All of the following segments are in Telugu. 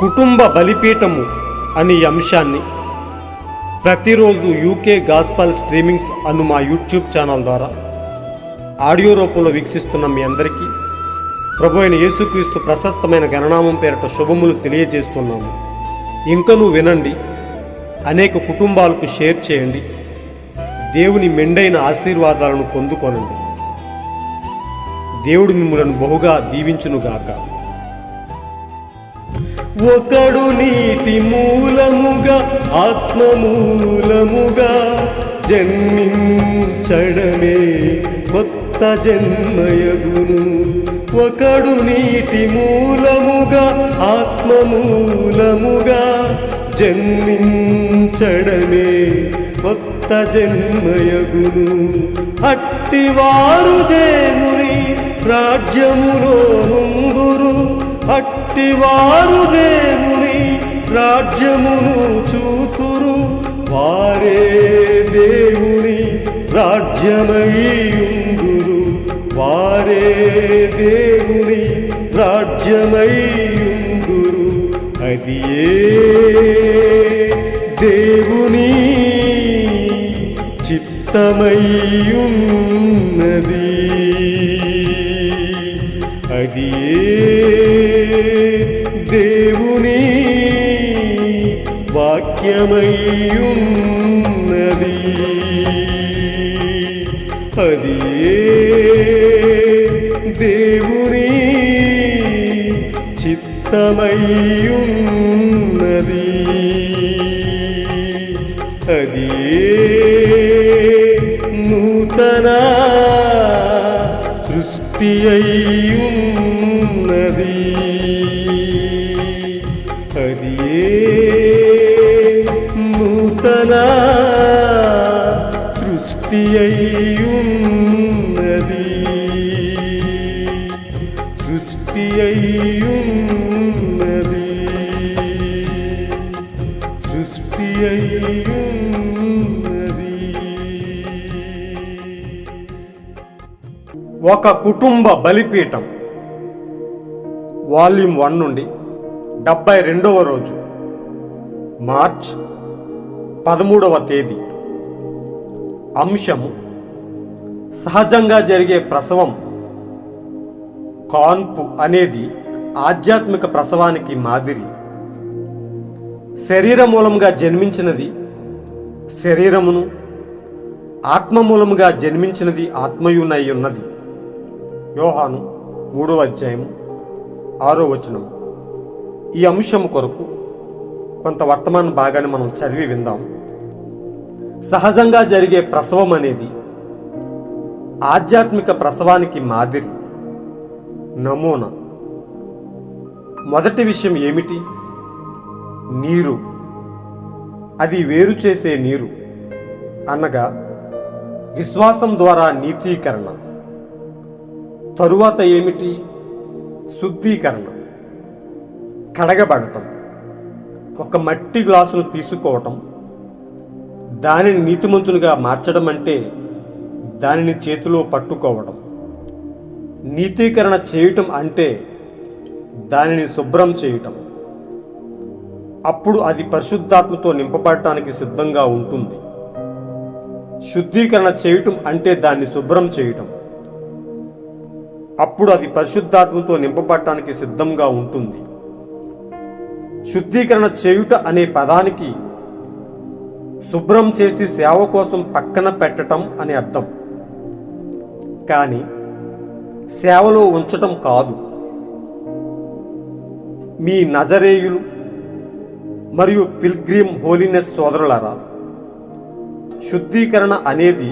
కుటుంబ బలిపీఠము అనే అంశాన్ని ప్రతిరోజు యూకే గాస్పల్ స్ట్రీమింగ్స్ అను మా యూట్యూబ్ ఛానల్ ద్వారా ఆడియో రూపంలో వీక్షిస్తున్న మీ అందరికీ ప్రభు అయిన యేసుక్రీస్తు ప్రశస్తమైన గణనామం పేరిట శుభములు తెలియజేస్తున్నాము. ఇంకనూ వినండి, అనేక కుటుంబాలకు షేర్ చేయండి, దేవుని మెండైన ఆశీర్వాదాలను పొందుకొనండి. దేవుడు మిమ్మలను బహుగా దీవించునుగాక. ఒకడు నీటి మూలముగా ఆత్మ మూలముగా జన్మించడమే కొత్త జన్మయగును. ఒకడు నీటి మూలముగా ఆత్మ మూలముగా జన్మించడమే కొత్త జన్మయగును. అట్టివారు దేవుని రాజ్యములో నుందురు, అట్టివారు దేవుని రాజ్యమును చూతురు. వారే దేవుని రాజ్యమయ్యుందురు, వారే దేవుని రాజ్యమయ్యుందురు. అది దేవుని చిత్తమయ్యున్నది, అది దేవుని వాక్యమయ్యున్నది, అది దేవుని చిత్తమయ్యున్నది, అది నూతన సృష్టి అయ్యున్నది, అది నూతన సృష్టి అయ్యున్నది, సృష్టి అయ్యున్నది, సృష్టి అయ్యున్నది. ఒక కుటుంబ బలిపీఠం వాల్యూమ్ 1 నుండి 72వ రోజు, మార్చ్ 13వ తేదీ. అంశము: సహజంగా జరిగే ప్రసవం కాన్పు అనేది ఆధ్యాత్మిక ప్రసవానికి మాదిరి. శరీర మూలముగా జన్మించినది శరీరమును, ఆత్మ మూలముగా జన్మించినది ఆత్మయునై ఉన్నది. యోహాను 3వ అధ్యాయము 6వ వచనం. ఈ అంశము కొరకు కొంత వర్తమాన భాగాన్ని మనం చదివి విందాం. సహజంగా జరిగే ప్రసవం అనేది ఆధ్యాత్మిక ప్రసవానికి మాదిరి, నమూనా. మొదటి విషయం ఏమిటి? నీరు. అది వేరు చేసే నీరు, అనగా విశ్వాసం ద్వారా నీతీకరణ. తరువాత ఏమిటి? శుద్ధీకరణ, కడగబడటం. ఒక మట్టి గ్లాసును తీసుకోవటం, దానిని నీతిమంతునిగా మార్చడం అంటే దానిని చేతిలో పట్టుకోవడం. నీతీకరణ చేయటం అంటే దానిని శుభ్రం చేయటం. అప్పుడు అది పరిశుద్ధాత్మతో నింపబడటానికి సిద్ధంగా ఉంటుంది. శుద్ధీకరణ చేయటం అంటే దాన్ని శుభ్రం చేయటం. అప్పుడు అది పరిశుద్ధాత్మతో నింపబడటానికి సిద్ధంగా ఉంటుంది. శుద్ధీకరణ చేయుట అనే పదానికి శుభ్రం చేసి సేవ కోసం పక్కన పెట్టడం అని అర్థం, కానీ సేవలో ఉంచటం కాదు. మీ నజరేయులు మరియు పిల్గ్రిమ్ హోలీనెస్ సోదరులారా, శుద్ధీకరణ అనేది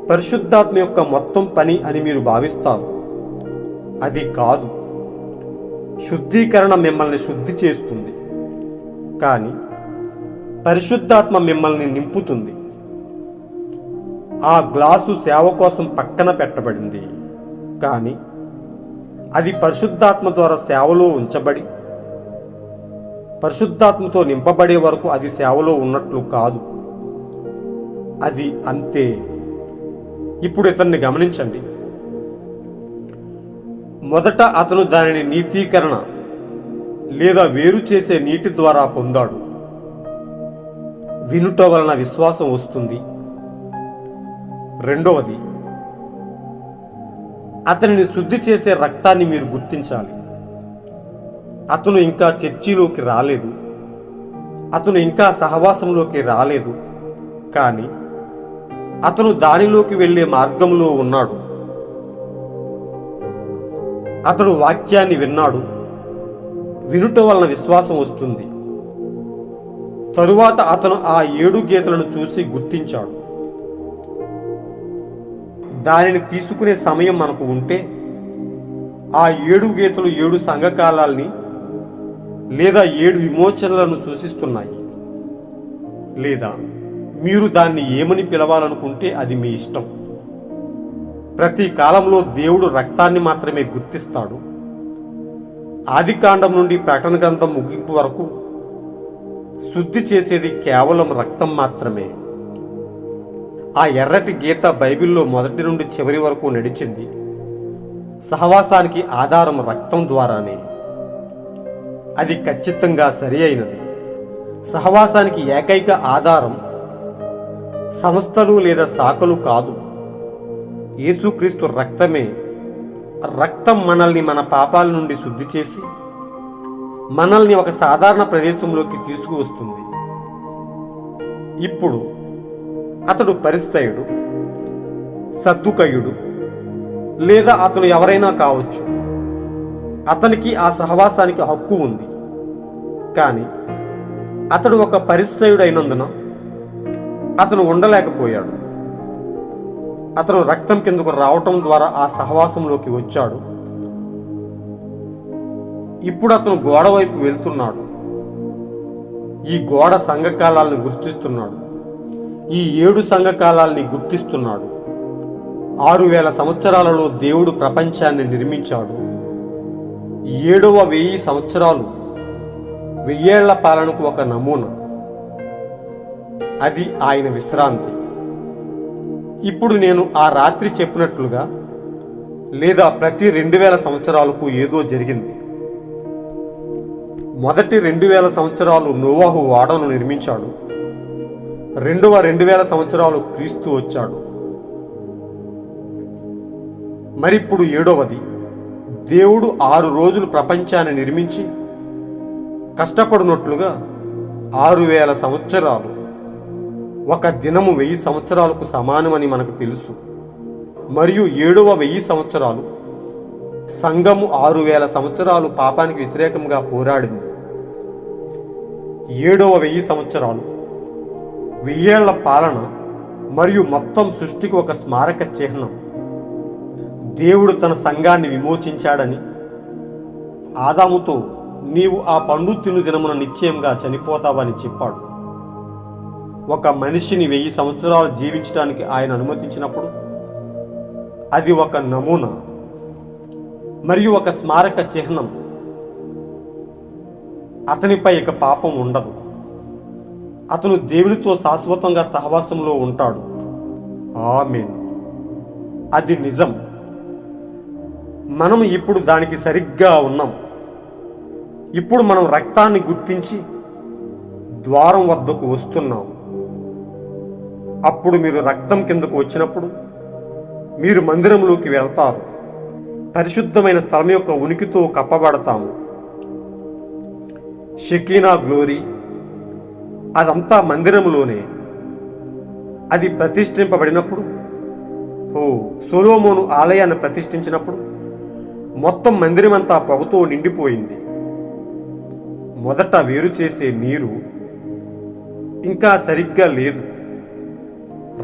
పరిశుద్ధాత్మ యొక్క మొత్తం పని అని మీరు భావిస్తారు. అది కాదు. శుద్ధీకరణ మిమ్మల్ని శుద్ధి చేస్తుంది, కానీ పరిశుద్ధాత్మ మిమ్మల్ని నింపుతుంది. ఆ గ్లాసు సేవ కోసం పక్కన పెట్టబడింది, కానీ అది పరిశుద్ధాత్మ ద్వారా సేవలో ఉంచబడి పరిశుద్ధాత్మతో నింపబడే వరకు అది సేవలో ఉన్నట్లు కాదు. అది అంతే. ఇప్పుడు ఇతన్ని గమనించండి. మొదట అతను దానిని నీతీకరణ లేదా వేరు చేసే నీటి ద్వారా పొందాడు. వినుట వలన విశ్వాసం వస్తుంది. రెండవది, అతనిని శుద్ధి చేసే రక్తాన్ని మీరు గుర్తించాలి. అతను ఇంకా చర్చిలోకి రాలేదు, అతను ఇంకా సహవాసంలోకి రాలేదు, కానీ అతను దానిలోకి వెళ్ళే మార్గంలో ఉన్నాడు. అతడు వాక్యాన్ని విన్నాడు. వినుట వలన విశ్వాసం వస్తుంది. తరువాత అతను ఆ 7 గీతలను చూసి గుర్తించాడు. దానిని తీసుకునే సమయం మనకు ఉంటే ఆ 7 గీతలు 7 సంఘకాలాల్ని లేదా 7 విమోచనలను సూచిస్తున్నాయి. లేదా మీరు దాన్ని ఏమని పిలవాలనుకుంటే అది మీ ఇష్టం. ప్రతి కాలంలో దేవుడు రక్తాన్ని మాత్రమే గుర్తిస్తాడు. ఆదికాండం నుండి ప్రకటన గ్రంథం ముగింపు వరకు శుద్ధి చేసేది కేవలం రక్తం మాత్రమే. ఆ ఎర్రటి గీత బైబిల్లో మొదటి నుండి చివరి వరకు నడిచింది. సహవాసానికి ఆధారం రక్తం ద్వారానే. అది ఖచ్చితంగా సరి అయినది. సహవాసానికి ఏకైక ఆధారం సంస్థలు లేదా శాఖలు కాదు, యేసుక్రీస్తు రక్తమే. రక్తం మనల్ని మన పాపాల నుండి శుద్ధి చేసి మనల్ని ఒక సాధారణ ప్రదేశంలోకి తీసుకువస్తుంది. ఇప్పుడు అతడు పరిసయ్యుడు, సద్దుకయ్యుడు లేదా అతను ఎవరైనా కావచ్చు. అతనికి ఆ సహవాసానికి హక్కు ఉంది. కానీ అతడు ఒక పరిసయ్యుడైనందున అతను ఉండలేకపోయాడు. అతను రక్తం కిందకు రావటం ద్వారా ఆ సహవాసంలోకి వచ్చాడు. ఇప్పుడు అతను గోడ వైపు వెళ్తున్నాడు. ఈ గోడ సంఘకాలాలను గుర్తిస్తున్నాడు. ఈ 7 సంఘకాలాల్ని గుర్తిస్తున్నాడు. 6000 సంవత్సరాలలో దేవుడు ప్రపంచాన్ని నిర్మించాడు. 7వ 1000 సంవత్సరాలు 1000 ఏళ్ల పాలనకు ఒక నమూనా. అది ఆయన విశ్రాంతి. ఇప్పుడు నేను ఆ రాత్రి చెప్పినట్లుగా లేదా ప్రతి 2000 సంవత్సరాలకు ఏదో జరిగింది. మొదటి 2000 సంవత్సరాలు నోవాహు ఓడను నిర్మించాడు. రెండవ 2000 సంవత్సరాలు క్రీస్తు వచ్చాడు. మరిప్పుడు 7వది, దేవుడు 6 రోజులు ప్రపంచాన్ని నిర్మించి కష్టపడినట్లుగా 6000 సంవత్సరాలు ఒక దినము 1000 సంవత్సరాలకు సమానమని మనకు తెలుసు. మరియు 7వ 1000 సంవత్సరాలు సంఘము 6000 సంవత్సరాలు పాపానికి వ్యతిరేకంగా పోరాడింది. 7వ 1000 సంవత్సరాలు 1000 ఏళ్ల పాలన మరియు మొత్తం సృష్టికి ఒక స్మారక చిహ్నం. దేవుడు తన సంఘాన్ని విమోచించాడని ఆదాముతో నీవు ఆ పండు తిను దినమున నిశ్చయంగా చనిపోతావని చెప్పాడు. ఒక మనిషిని 1000 సంవత్సరాలు జీవించడానికి ఆయన అనుమతించినప్పుడు అది ఒక నమూనా మరియు ఒక స్మారక చిహ్నం. అతనిపై ఇక పాపం ఉండదు. అతను దేవునితో శాశ్వతంగా సహవాసంలో ఉంటాడు. ఆమేన్. అది నిజం. మనం ఇప్పుడు దానికి సరిగ్గా ఉన్నాం. ఇప్పుడు మనం రక్తాన్ని గుర్తించి ద్వారం వద్దకు వస్తున్నాం. అప్పుడు మీరు రక్తం కిందకు వచ్చినప్పుడు మీరు మందిరంలోకి వెళ్తారు. పరిశుద్ధమైన స్థలం యొక్క ఉనికితో కప్పబడతాము. షెకీనా గ్లోరీ అదంతా మందిరంలోనే. అది ప్రతిష్ఠింపబడినప్పుడు, సొలొమోను ఆలయాన్ని ప్రతిష్ఠించినప్పుడు మొత్తం మందిరమంతా పొగతో నిండిపోయింది. మొదట వేరు చేసే నీరు ఇంకా సరిగ్గా లేదు.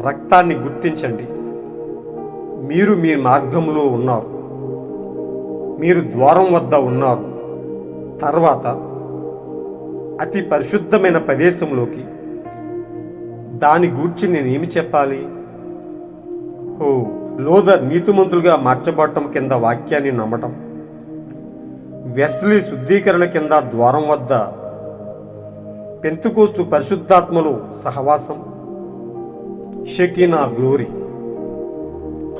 రక్తాన్ని గుర్తించండి. మీరు మీ మార్గంలో ఉన్నారు. మీరు ద్వారం వద్ద ఉన్నారు. తర్వాత అతి పరిశుద్ధమైన ప్రదేశంలోకి. దాని గూర్చి నేనేమి చెప్పాలి? లోదర్ నీతిమంతులుగా మార్చబడటం కింద వాక్యాన్ని నమ్మటం, వెస్లీ శుద్ధీకరణ కింద ద్వారం వద్ద, పెంతుకోస్తు పరిశుద్ధాత్మలో సహవాసం, షెకీనా గ్లోరీ.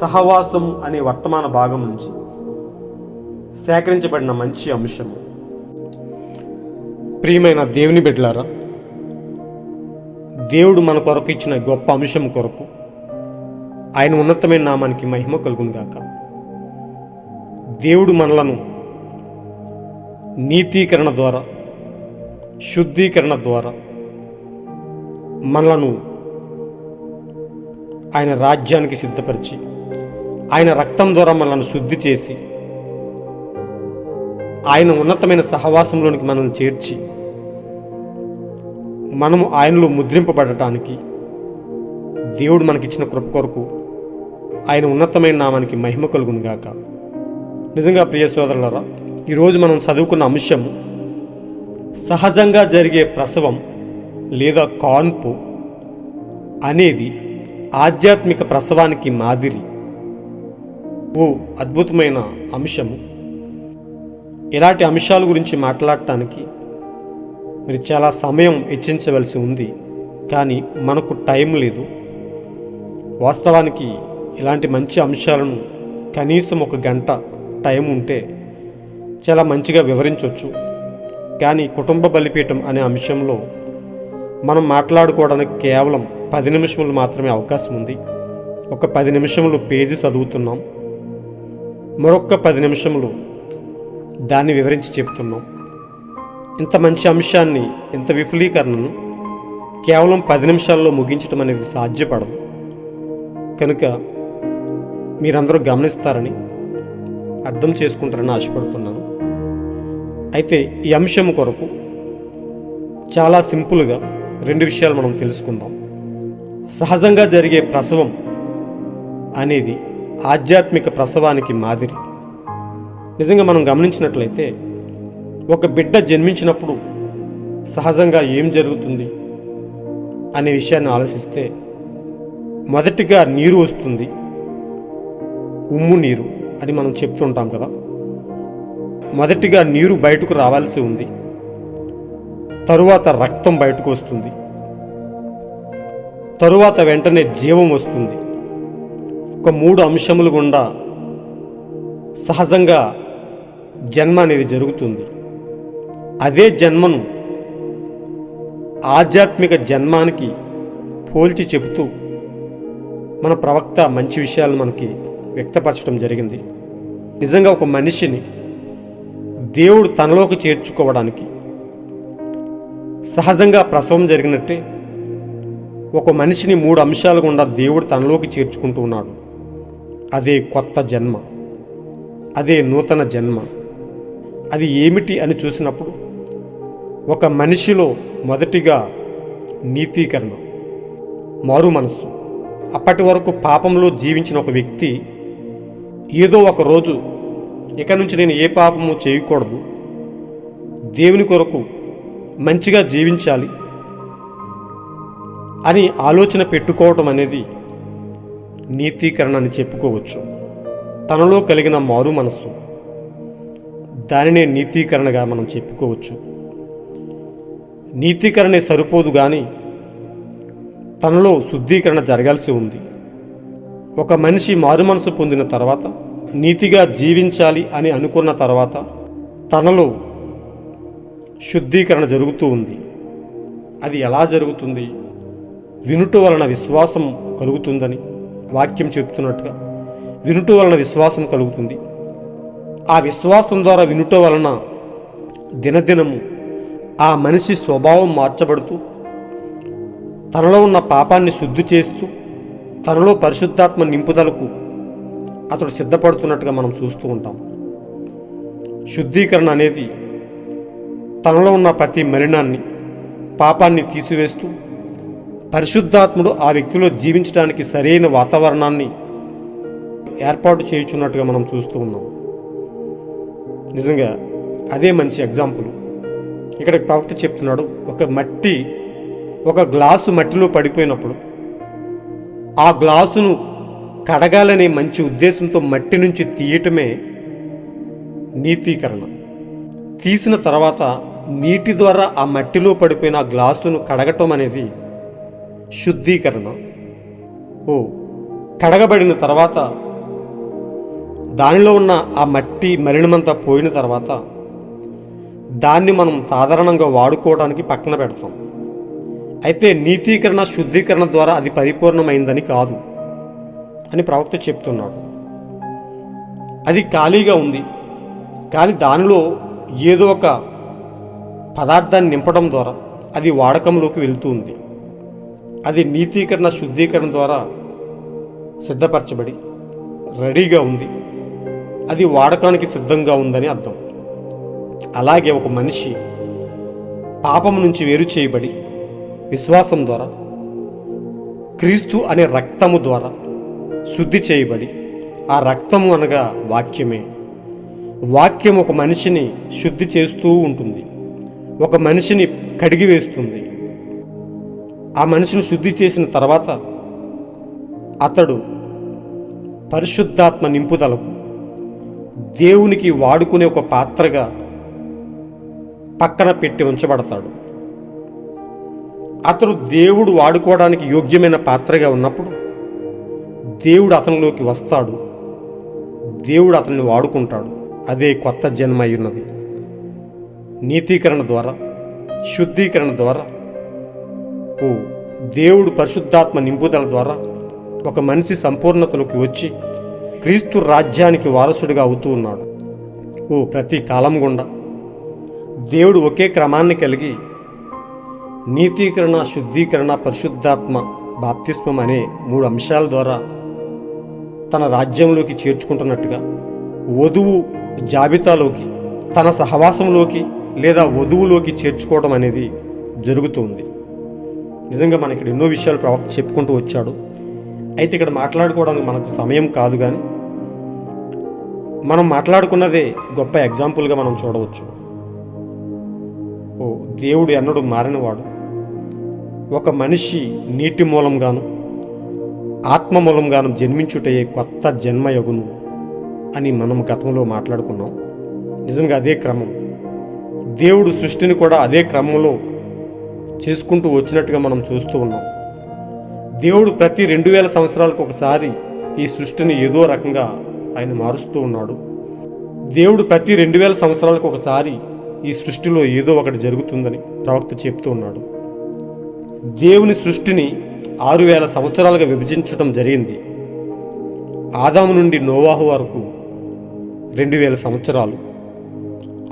సహవాసం అనే వర్తమాన భాగం నుంచి సేకరించబడిన మంచి అంశము. ప్రియమైన దేవుని బిడ్డలారా, దేవుడు మన కొరకు ఇచ్చిన గొప్ప అంశం కొరకు ఆయన ఉన్నతమైన నామానికి మహిమ కలుగును గాక. దేవుడు మనలను నీతీకరణ ద్వారా, శుద్ధీకరణ ద్వారా మనలను ఆయన రాజ్యానికి సిద్ధపరిచి, ఆయన రక్తం ద్వారా మనల్ని శుద్ధి చేసి, ఆయన ఉన్నతమైన సహవాసంలోనికి మనల్ని చేర్చి, మనము ఆయనలో ముద్రింపబడటానికి దేవుడు మనకిచ్చిన కృప కొరకు ఆయన ఉన్నతమైన నామానికి మహిమ కలుగును గాక. నిజంగా ప్రియ సోదరులారా, ఈరోజు మనం చదువుకున్న అంశం సహజంగా జరిగే ప్రసవం లేదా కాన్పు అనేది ఆధ్యాత్మిక ప్రసవానికి మాదిరి. ఓ అద్భుతమైన అంశము. ఇలాంటి అంశాల గురించి మాట్లాడటానికి మీరు చాలా సమయం వెచ్చించవలసి ఉంది, కానీ మనకు టైం లేదు. వాస్తవానికి ఇలాంటి మంచి అంశాలను కనీసం 1 గంట టైం ఉంటే చాలా మంచిగా వివరించవచ్చు. కానీ కుటుంబ బలిపీఠం అనే అంశంలో మనం మాట్లాడుకోవడానికి కేవలం 10 నిమిషములు మాత్రమే అవకాశం ఉంది. ఒక 10 నిమిషములు పేజీ చదువుతున్నాం, మరొక 10 నిమిషములు దాన్ని వివరించి చెప్తున్నాం. ఇంత మంచి అంశాన్ని, ఇంత విఫలీకరణను కేవలం 10 నిమిషాల్లో ముగించడం అనేది సాధ్యపడదు. కనుక మీరందరూ గమనిస్తారని, అర్థం చేసుకుంటారని ఆశపడుతున్నాను. అయితే ఈ అంశం కొరకు చాలా సింపుల్గా 2 విషయాలు మనం తెలుసుకుందాం. సహజంగా జరిగే ప్రసవం అనేది ఆధ్యాత్మిక ప్రసవానికి మాదిరి. నిజంగా మనం గమనించినట్లయితే ఒక బిడ్డ జన్మించినప్పుడు సహజంగా ఏం జరుగుతుంది అనే విషయాన్ని ఆలోచిస్తే మొదటిగా నీరు వస్తుంది, ఉమ్ము నీరు అని మనం చెప్తుంటాం కదా. మొదటిగా నీరు బయటకు రావాల్సి ఉంది, తరువాత రక్తం బయటకు వస్తుంది, తరువాత వెంటనే జీవం వస్తుంది. ఒక 3 అంశములు గుండా సహజంగా జన్మ అనేది జరుగుతుంది. అదే జన్మను ఆధ్యాత్మిక జన్మానికి పోల్చి చెబుతూ మన ప్రవక్త మంచి విషయాలు మనకి వ్యక్తపరచడం జరిగింది. నిజంగా ఒక మనిషిని దేవుడు తనలోకి చేర్చుకోవడానికి సహజంగా ప్రసవం జరిగినట్టే ఒక మనిషిని 3 అంశాలు గుండా దేవుడు తనలోకి చేర్చుకుంటూ ఉన్నాడు. అదే కొత్త జన్మ, అదే నూతన జన్మ. అది ఏమిటి అని చూసినప్పుడు ఒక మనిషిలో మొదటిగా నీతీకరణ, మారు మనస్సు. అప్పటి వరకు పాపంలో జీవించిన ఒక వ్యక్తి ఏదో ఒక రోజు ఇక నుంచి నేను ఏ పాపము చేయకూడదు, దేవుని కొరకు మంచిగా జీవించాలి అని ఆలోచన పెట్టుకోవటం అనేది నీతీకరణ అని చెప్పుకోవచ్చు. తనలో కలిగిన మారు మనస్సు, దానినే నీతీకరణగా మనం చెప్పుకోవచ్చు. నీతీకరణే సరిపోదు కానీ తనలో శుద్ధీకరణ జరగాల్సి ఉంది. ఒక మనిషి మారు మనసు పొందిన తర్వాత, నీతిగా జీవించాలి అని అనుకున్న తర్వాత తనలో శుద్ధీకరణ జరుగుతూ ఉంది. అది ఎలా జరుగుతుంది? వినుట వలన విశ్వాసం కలుగుతుందని వాక్యం చెప్తున్నట్టుగా వినుట వలన విశ్వాసం కలుగుతుంది. ఆ విశ్వాసం ద్వారా వినుట వలన దినదినము ఆ మనిషి స్వభావం మార్చబడుతూ తనలో ఉన్న పాపాన్ని శుద్ధి చేస్తూ తనలో పరిశుద్ధాత్మ నింపుదలకు అతడు సిద్ధపడుతున్నట్టుగా మనం చూస్తూ ఉంటాం. శుద్ధీకరణ అనేది తనలో ఉన్న ప్రతి మలినాన్ని, పాపాన్ని తీసివేస్తూ పరిశుద్ధాత్ముడు ఆ వ్యక్తిలో జీవించడానికి సరైన వాతావరణాన్ని ఏర్పాటు చేయుచున్నట్టుగా మనం చూస్తూ ఉన్నాం. నిజంగా అదే మంచి ఎగ్జాంపుల్. ఇక్కడ ప్రవక్త చెప్తున్నాడు, ఒక గ్లాసు మట్టిలో పడిపోయినప్పుడు ఆ గ్లాసును కడగాలనే మంచి ఉద్దేశంతో మట్టి నుంచి తీయటమే నీతీకరణ. తీసిన తర్వాత నీటి ద్వారా ఆ మట్టిలో పడిపోయిన ఆ గ్లాసును కడగటం అనేది శుద్ధీకరణ. కడగబడిన తర్వాత దానిలో ఉన్న ఆ మట్టి మలినమంతా పోయిన తర్వాత దాన్ని మనం సాధారణంగా వాడుకోవడానికి పక్కన పెడతాం. అయితే నీతీకరణ, శుద్ధీకరణ ద్వారా అది పరిపూర్ణమైందని కాదు అని ప్రవక్త చెప్తున్నాడు. అది ఖాళీగా ఉంది, కానీ దానిలో ఏదో ఒక పదార్థాన్ని నింపడం ద్వారా అది వాడకంలోకి వెళ్తుంది. అది నీతీకరణ, శుద్ధీకరణ ద్వారా సిద్ధపరచబడి రెడీగా ఉంది, అది వాడకానికి సిద్ధంగా ఉందని అర్థం. అలాగే ఒక మనిషి పాపం నుంచి వేరు చేయబడి విశ్వాసం ద్వారా, క్రీస్తు అనే రక్తము ద్వారా శుద్ధి చేయబడి, ఆ రక్తము అనగా వాక్యమే. వాక్యం ఒక మనిషిని శుద్ధి చేస్తూ ఉంటుంది, ఒక మనిషిని కడిగి వేస్తుంది. ఆ మనిషిని శుద్ధి చేసిన తర్వాత అతడు పరిశుద్ధాత్మ నింపుదలకు దేవునికి వాడుకునే ఒక పాత్రగా పక్కన పెట్టి ఉంచబడతాడు. అతడు దేవుడు వాడుకోవడానికి యోగ్యమైన పాత్రగా ఉన్నప్పుడు దేవుడు అతనిలోకి వస్తాడు, దేవుడు అతన్ని వాడుకుంటాడు. అదే కొత్త జన్మ అయి ఉన్నది. నీతీకరణ ద్వారా, శుద్ధీకరణ ద్వారా, దేవుడు పరిశుద్ధాత్మ నింపుదల ద్వారా ఒక మనిషి సంపూర్ణతలోకి వచ్చి క్రీస్తు రాజ్యానికి వారసుడిగా అవుతూ ఉన్నాడు. ప్రతి కాలం గుండా దేవుడు ఒకే క్రమాన్ని కలిగి నీతీకరణ, శుద్ధీకరణ, పరిశుద్ధాత్మ బాప్తిస్మం అనే 3 అంశాల ద్వారా తన రాజ్యంలోకి చేర్చుకుంటున్నట్టుగా వధువు జాబితాలోకి, తన సహవాసంలోకి లేదా వధువులోకి చేర్చుకోవడం అనేది జరుగుతుంది. నిజంగా మనకి ఇక్కడ ఎన్నో విషయాలు ప్రవక్త చెప్పుకుంటూ వచ్చాడు. అయితే ఇక్కడ మాట్లాడుకోవడానికి మనకు సమయం కాదు, కానీ మనం మాట్లాడుకున్నదే గొప్ప ఎగ్జాంపుల్గా మనం చూడవచ్చు. దేవుడు ఎన్నడూ మారినవాడు. ఒక మనిషి నీటి మూలంగాను ఆత్మ మూలంగాను జన్మించుటయే కొత్త జన్మయగును అని మనం గతంలో మాట్లాడుకున్నాం. నిజంగా అదే క్రమం. దేవుడు సృష్టిని కూడా అదే క్రమంలో చేసుకుంటూ వచ్చినట్టుగా మనం చూస్తూ ఉన్నాం. దేవుడు ప్రతి 2000 సంవత్సరాలకు ఒకసారి ఈ సృష్టిని ఏదో రకంగా ఆయన మారుస్తూ ఉన్నాడు. దేవుడు ప్రతి 2000 సంవత్సరాలకు ఒకసారి ఈ సృష్టిలో ఏదో ఒకటి జరుగుతుందని ప్రవక్త చెప్తూ ఉన్నాడు. దేవుని సృష్టిని 6000 సంవత్సరాలుగా విభజించడం జరిగింది. ఆదాము నుండి నోవాహు వరకు 2000 సంవత్సరాలు.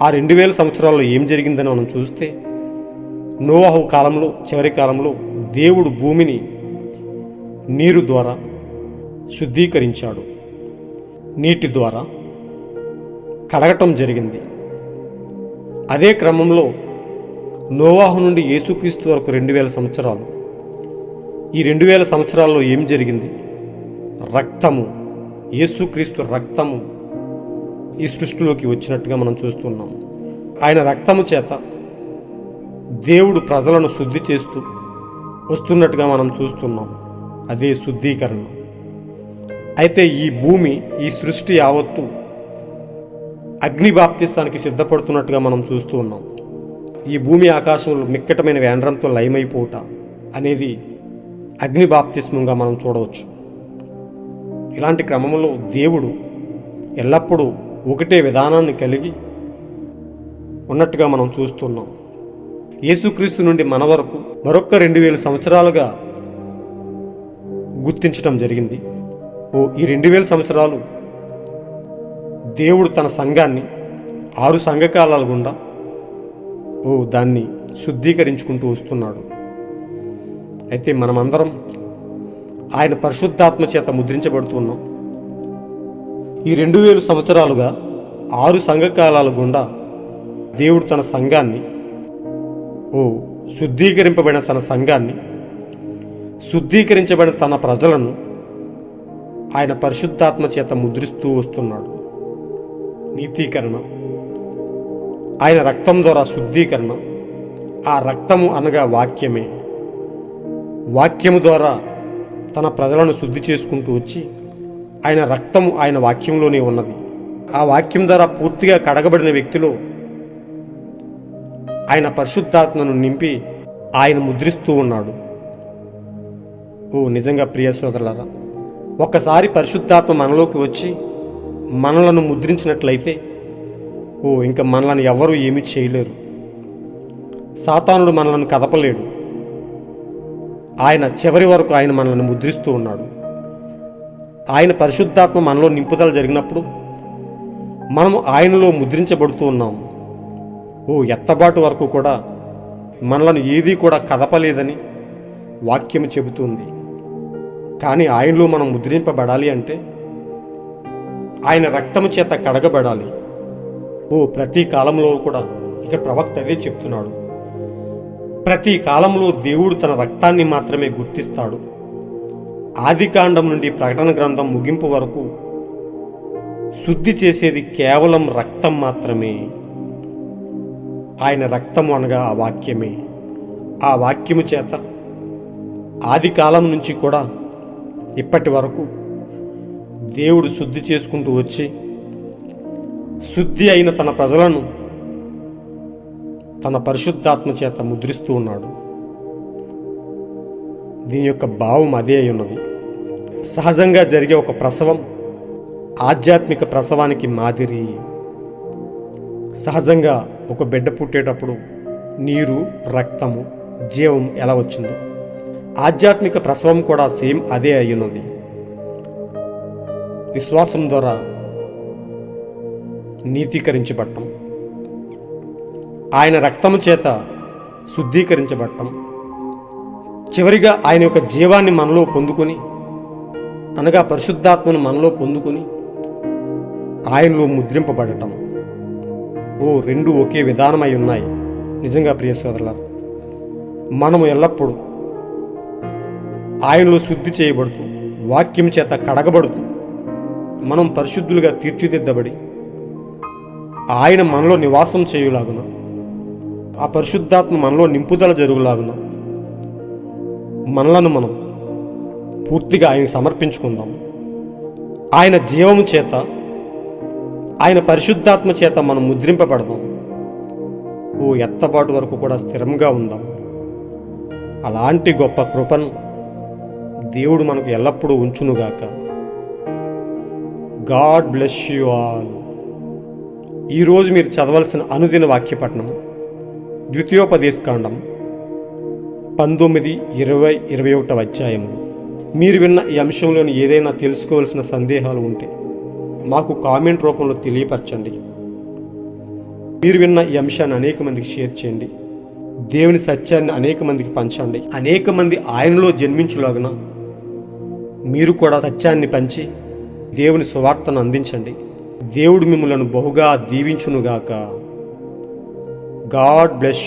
ఆ 2000 సంవత్సరాల్లో ఏం జరిగిందని మనం చూస్తే, నోవాహు కాలంలో, చివరి కాలంలో దేవుడు భూమిని నీరు ద్వారా శుద్ధీకరించాడు, నీటి ద్వారా కడగటం జరిగింది. అదే క్రమంలో నోవాహు నుండి యేసుక్రీస్తు వరకు 2000 సంవత్సరాలు. ఈ 2000 సంవత్సరాల్లో ఏం జరిగింది? రక్తము, యేసుక్రీస్తు రక్తము ఈ సృష్టిలోకి వచ్చినట్టుగా మనం చూస్తున్నాం. ఆయన రక్తము చేత దేవుడు ప్రజలను శుద్ధి చేస్తూ వస్తున్నట్టుగా మనం చూస్తున్నాం. అదే శుద్ధీకరణ. అయితే ఈ భూమి, ఈ సృష్టి యావత్తు అగ్ని బాప్తిస్తానికి సిద్ధపడుతున్నట్టుగా మనం చూస్తూ ఉన్నాం. ఈ భూమి ఆకాశంలో మిక్కటమైన వేండ్రంతో లయమైపోవుట అనేది అగ్ని బాప్తిస్మంగా మనం చూడవచ్చు. ఇలాంటి క్రమంలో దేవుడు ఎల్లప్పుడూ ఒకటే విధానాన్ని కలిగి ఉన్నట్టుగా మనం చూస్తున్నాం. యేసుక్రీస్తు నుండి మన వరకు మరొక 2000 సంవత్సరాలుగా గుర్తించడం జరిగింది. ఈ 2000 సంవత్సరాలు దేవుడు తన సంఘాన్ని 6 సంఘకాలాల గుండా దాన్ని శుద్ధీకరించుకుంటూ వస్తున్నాడు. అయితే మనమందరం ఆయన పరిశుద్ధాత్మ చేత ముద్రించబడుతున్నాం. ఈ 2000 సంవత్సరాలుగా 6 సంఘకాలాల గుండా దేవుడు తన సంఘాన్ని, శుద్ధీకరింపబడిన తన సంఘాన్ని, శుద్ధీకరించబడిన తన ప్రజలను ఆయన పరిశుద్ధాత్మ చేత ముద్రిస్తూ వస్తున్నాడు. నీతీకరణ, ఆయన రక్తం ద్వారా శుద్ధీకరణ. ఆ రక్తము అనగా వాక్యమే. వాక్యము ద్వారా తన ప్రజలను శుద్ధి చేసుకుంటూ వచ్చి, ఆయన రక్తము ఆయన వాక్యంలోనే ఉన్నది. ఆ వాక్యం ద్వారా పూర్తిగా కడగబడిన వ్యక్తిలో ఆయన పరిశుద్ధాత్మను నింపి ఆయన ముద్రిస్తూ ఉన్నాడు. నిజంగా ప్రియ సోదరులారా, ఒక్కసారి పరిశుద్ధాత్మ మనలోకి వచ్చి మనలను ముద్రించినట్లయితే ఇంకా మనల్ని ఎవరూ ఏమీ చేయలేరు. సాతానుడు మనల్ని కదపలేడు. ఆయన చివరి వరకు ఆయన మనల్ని ముద్రిస్తూ ఉన్నాడు. ఆయన పరిశుద్ధాత్మ మనలో నింపుదల జరిగినప్పుడు మనము ఆయనలో ముద్రించబడుతూ ఉన్నాము. ఎత్తబాటు వరకు కూడా మనలను ఏదీ కూడా కదపలేదని వాక్యం చెబుతుంది. కానీ ఆయనలో మనం ముద్రింపబడాలి అంటే ఆయన రక్తము చేత కడగబడాలి. ప్రతి కాలంలో కూడా ఇక ప్రవక్త అదే చెప్తున్నాడు. ప్రతి కాలంలో దేవుడు తన రక్తాన్ని మాత్రమే గుర్తిస్తాడు. ఆదికాండం నుండి ప్రకటన గ్రంథం ముగింపు వరకు శుద్ధి చేసేది కేవలం రక్తం మాత్రమే. ఆయన రక్తము అనగా ఆ వాక్యమే. ఆ వాక్యము చేత ఆది కాలం నుంచి కూడా ఇప్పటి వరకు దేవుడు శుద్ధి చేసుకుంటూ వచ్చి శుద్ధి అయిన తన ప్రజలను తన పరిశుద్ధాత్మ చేత ముద్రిస్తూ ఉన్నాడు. దీని యొక్క భావం అదే అయి ఉన్నది. సహజంగా జరిగే ఒక ప్రసవం ఆధ్యాత్మిక ప్రసవానికి మాదిరి. సహజంగా ఒక బిడ్డ పుట్టేటప్పుడు నీరు, రక్తము, జీవం ఎలా వచ్చిందో ఆధ్యాత్మిక ప్రసవం కూడా సేమ్ అదే అయ్యున్నది. విశ్వాసం ద్వారా నీతీకరించబడటం, ఆయన రక్తము చేత శుద్ధీకరించబడటం, చివరిగా ఆయన యొక్క జీవాన్ని మనలో పొందుకొని అనగా పరిశుద్ధాత్మను మనలో పొందుకొని ఆయనలో ముద్రింపబడటం. రెండు ఒకే విధానమై ఉన్నాయి. నిజంగా ప్రియ సోదరులారా, మనము ఎల్లప్పుడూ ఆయనలో శుద్ధి చేయబడుతూ వాక్యం చేత కడగబడుతూ మనం పరిశుద్ధులుగా తీర్చిదిద్దబడి ఆయన మనలో నివాసం చేయులాగున, ఆ పరిశుద్ధాత్మ మనలో నింపుదల జరుగులాగున మనలను మనం పూర్తిగా ఆయనకు సమర్పించుకుందాం. ఆయన జీవము చేత, ఆయన పరిశుద్ధాత్మ చేత మనం ముద్రింపబడదాం. ఎత్తబాటు వరకు కూడా స్థిరంగా ఉందాం. అలాంటి గొప్ప కృపను దేవుడు మనకు ఎల్లప్పుడూ ఉంచునుగాక. God bless you all. ఈరోజు మీరు చదవలసిన అనుదిన వాక్యపట్నము ద్వితీయోపదేశకాండం 19, 20, 21 అధ్యాయములు. మీరు విన్న ఈ అంశంలోని ఏదైనా తెలుసుకోవాల్సిన సందేహాలు ఉంటే మాకు కామెంట్ రూపంలో తెలియపరచండి. మీరు విన్న ఈ అంశాన్ని అనేక మందికి షేర్ చేయండి. దేవుని సత్యాన్ని అనేక మందికి పంచండి. అనేక మంది ఆయనలో జన్మించులాగున మీరు కూడా సత్యాన్ని పంచి దేవుని సువార్తను అందించండి. దేవుడు మిమ్మలను బహుగా దీవించునుగాక. God bless.